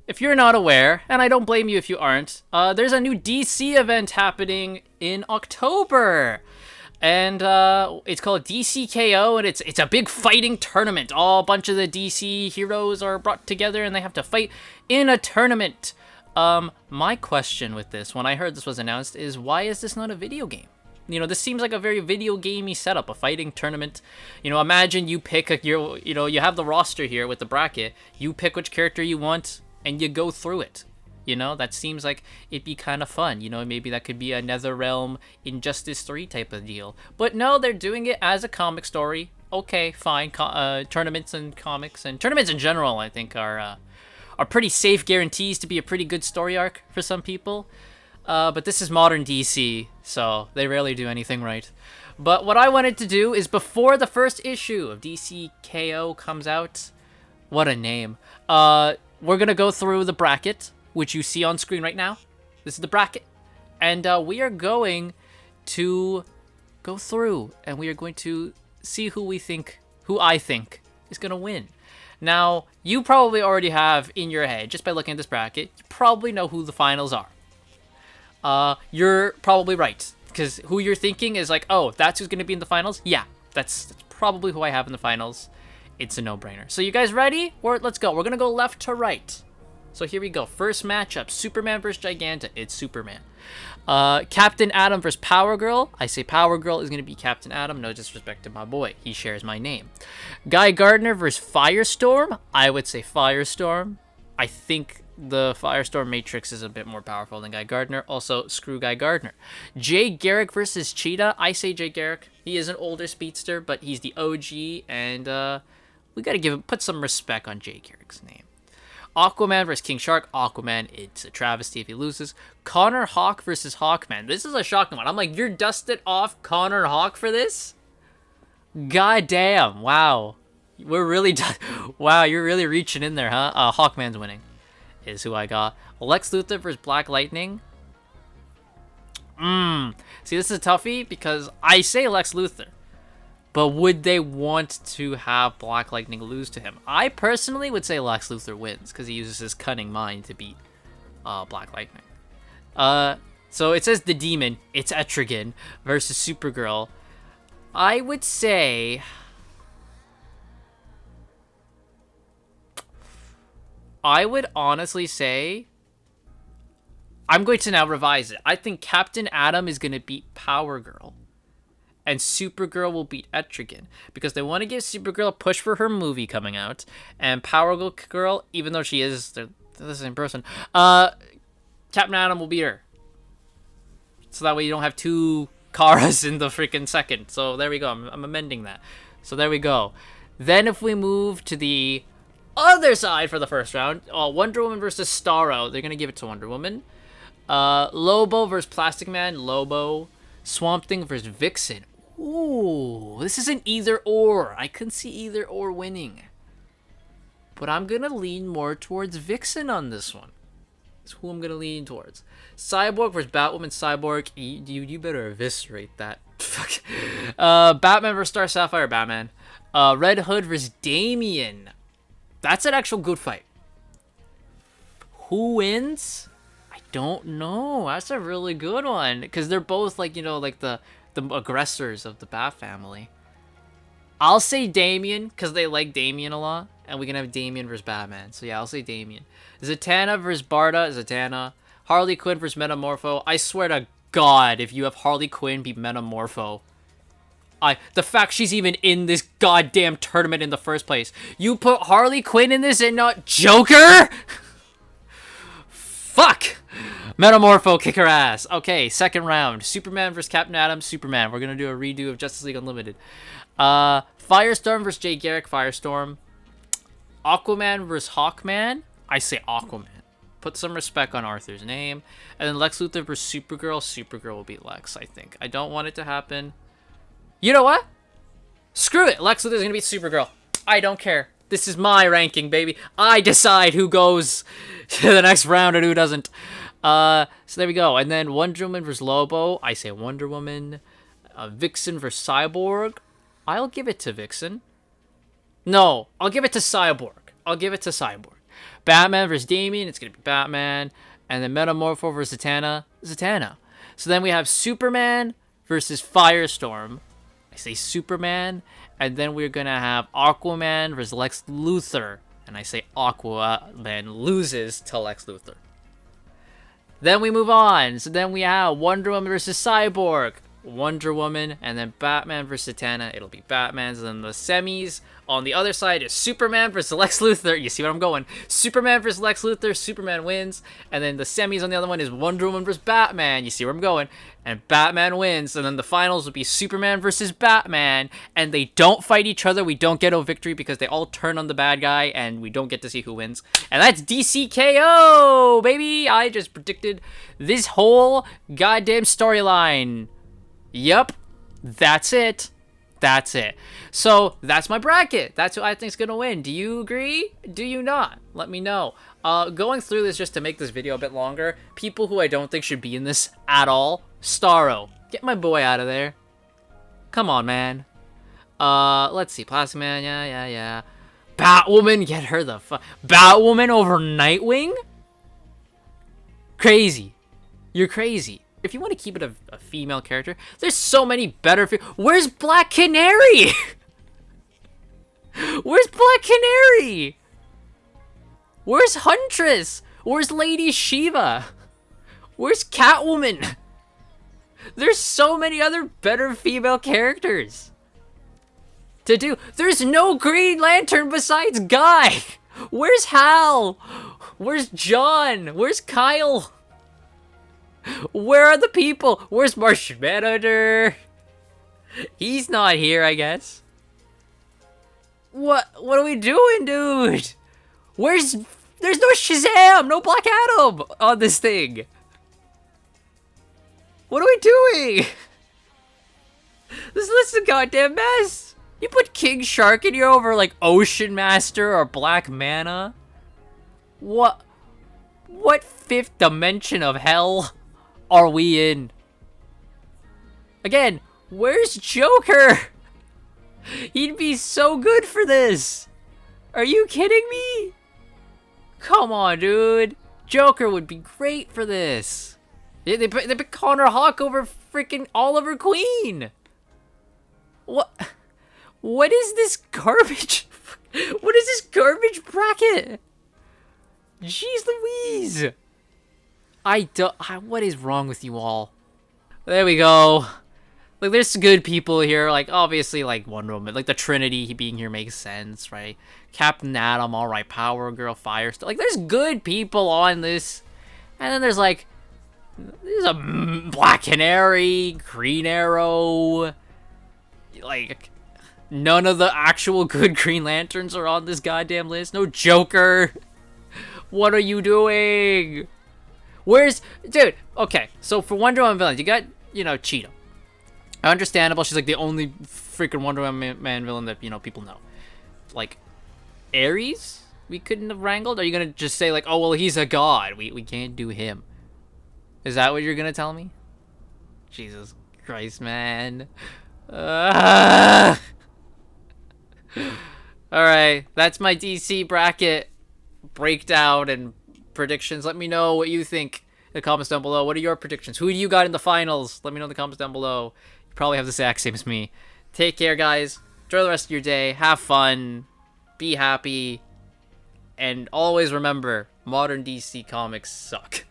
if you're not aware, and I don't blame you if you aren't, there's a new DC event happening in October. And it's called DCKO, and it's a big fighting tournament. All a bunch of the DC heroes are brought together, and they have to fight in a tournament. My question with this, when I heard this was announced, is why is this not a video game? You know, this seems like a very video gamey setup, a fighting tournament. You know, imagine you pick you have the roster here with the bracket. You pick which character you want, and you go through it. You know, that seems like it'd be kind of fun. You know, maybe that could be a NetherRealm Injustice 3 type of deal. But no, they're doing it as a comic story. Okay, fine. Tournaments and comics and tournaments in general, I think, are pretty safe guarantees to be a pretty good story arc for some people. But this is modern DC, so they rarely do anything right. But what I wanted to do is before the first issue of DCKO comes out, what a name. We're gonna go through the bracket, which you see on screen right now. This is the bracket. And we are going to go through and we are going to see who I think is going to win. Now, you probably already have in your head, just by looking at this bracket, you probably know who the finals are. You're probably right, because who you're thinking is like, oh, that's who's going to be in the finals? Yeah, that's probably who I have in the finals. It's a no-brainer. So you guys ready? Let's go. We're going to go left to right. So here we go. First matchup, Superman versus Giganta. It's Superman. Captain Atom versus Power Girl. I say Power Girl is going to be Captain Atom. No disrespect to my boy. He shares my name. Guy Gardner versus Firestorm. I would say Firestorm. I think the Firestorm Matrix is a bit more powerful than Guy Gardner. Also, screw Guy Gardner. Jay Garrick versus Cheetah. I say Jay Garrick. He is an older speedster, but he's the OG, and we got to put some respect on Jay Garrick's name. Aquaman versus King Shark. Aquaman, it's a travesty if he loses. Connor Hawk versus Hawkman. This is a shocking one. I'm like, you're dusted off Connor Hawk for this? God damn. Wow. We're really... wow, you're really reaching in there, huh? Hawkman's winning is who I got. Lex Luthor versus Black Lightning. See, this is a toughie because I say Lex Luthor. But would they want to have Black Lightning lose to him? I personally would say Lex Luthor wins because he uses his cunning mind to beat Black Lightning. So it says the demon. It's Etrigan versus Supergirl. I would say... I would honestly say... I'm going to now revise it. I think Captain Atom is going to beat Power Girl. And Supergirl will beat Etrigan because they want to give Supergirl a push for her movie coming out, and Power Girl, even though she is the same person, Captain Atom will beat her. So that way you don't have two Karas in the freaking second. So there we go. I'm amending that. So there we go. Then if we move to the other side for the first round, Wonder Woman versus Starro. They're gonna give it to Wonder Woman. Lobo versus Plastic Man. Lobo. Swamp Thing versus Vixen. Ooh, this is an either or. I couldn't see either or winning. But I'm going to lean more towards Vixen on this one. That's who I'm going to lean towards. Cyborg versus Batwoman. Cyborg, you better eviscerate that. Batman versus Star Sapphire. Batman. Red Hood versus Damian. That's an actual good fight. Who wins? I don't know. That's a really good one. Because they're both like, you know, like the aggressors of the Bat family. I'll say Damian because they like Damian a lot. And we can have Damian versus Batman. So yeah, I'll say Damian. Zatanna versus Barda. Zatanna. Harley Quinn versus Metamorpho. I swear to God, if you have Harley Quinn be Metamorpho. The fact she's even in this goddamn tournament in the first place. You put Harley Quinn in this and not Joker? Fuck! Metamorpho, kick her ass. Okay, second round. Superman versus Captain Atom. Superman. We're gonna do a redo of Justice League Unlimited. Firestorm versus Jay Garrick. Firestorm. Aquaman versus Hawkman. I say Aquaman. Put some respect on Arthur's name. And then Lex Luthor versus Supergirl. Supergirl will beat Lex, I think. I don't want it to happen. You know what? Screw it. Lex Luthor's gonna beat Supergirl. I don't care. This is my ranking, baby. I decide who goes to the next round and who doesn't. So there we go. And then Wonder Woman versus Lobo. I say Wonder Woman. Vixen versus Cyborg. I'll give it to Vixen. No, I'll give it to Cyborg. Batman versus Damian, it's gonna be Batman. And then Metamorpho versus Zatanna, Zatanna. So then we have Superman versus Firestorm. I say Superman. And then we're gonna have Aquaman versus Lex Luthor. And I say Aquaman loses to Lex Luthor. Then we move on. So then we have Wonder Woman versus Cyborg. Wonder Woman, and then Batman versus Zatanna. It'll be Batman's. And then the semis on the other side is Superman versus Lex Luthor. You see where I'm going? Superman versus Lex Luthor. Superman wins. And then the semis on the other one is Wonder Woman versus Batman. You see where I'm going? And Batman wins. And then the finals will be Superman versus Batman. And they don't fight each other. We don't get a victory because they all turn on the bad guy, and we don't get to see who wins. And that's DCKO, baby! I just predicted this whole goddamn storyline. Yep, that's it. That's it. So that's my bracket. That's who I think's gonna win. Do you agree? Do you not? Let me know. Going through this just to make this video a bit longer, people who I don't think should be in this at all. Starro, get my boy out of there. Come on, man. Let's see. Plastic Man, yeah. Batwoman, get her the fuck. Batwoman over Nightwing? Crazy. You're crazy. If you want to keep it a female character, there's so many better. Where's Black Canary? Where's Black Canary? Where's Huntress? Where's Lady Shiva? Where's Catwoman? There's so many other better female characters to do. There's no Green Lantern besides Guy. Where's Hal? Where's John? Where's Kyle? Where are the people? Where's Martian Manhunter? He's not here, I guess. What are we doing, dude? There's no Shazam, no Black Adam on this thing. What are we doing? This list is a goddamn mess. You put King Shark in here over like Ocean Master or Black Mana? What fifth dimension of hell are we in? Again, where's Joker? He'd be so good for this. Are you kidding me? Come on, dude. Joker would be great for this. They put Connor Hawke over freaking Oliver Queen. What is this garbage? What is this garbage bracket? Jeez Louise. What is wrong with you all? There we go. Like, there's good people here. Like, obviously, like, Wonder Woman. Like, the Trinity being here makes sense, right? Captain Atom, alright. Power Girl, Firestar. Like, there's good people on this. And then there's, like, there's a Black Canary, Green Arrow. Like, none of the actual good Green Lanterns are on this goddamn list. No Joker. What are you doing? Dude, okay, so for Wonder Woman villains, you got, Cheetah. Understandable, she's like the only freaking Wonder Woman villain that, people know. Like, Ares? We couldn't have wrangled? Are you gonna just say, like, oh, well, he's a god, we can't do him? Is that what you're gonna tell me? Jesus Christ, man. Alright, that's my DC bracket breakdown and predictions. Let me know what you think in the comments down below. What are your predictions? Who do you got in the finals? Let me know in the comments down below. You probably have the exact same as me. Take care, guys. Enjoy the rest of your day. Have fun. Be happy. And always remember, modern DC comics suck.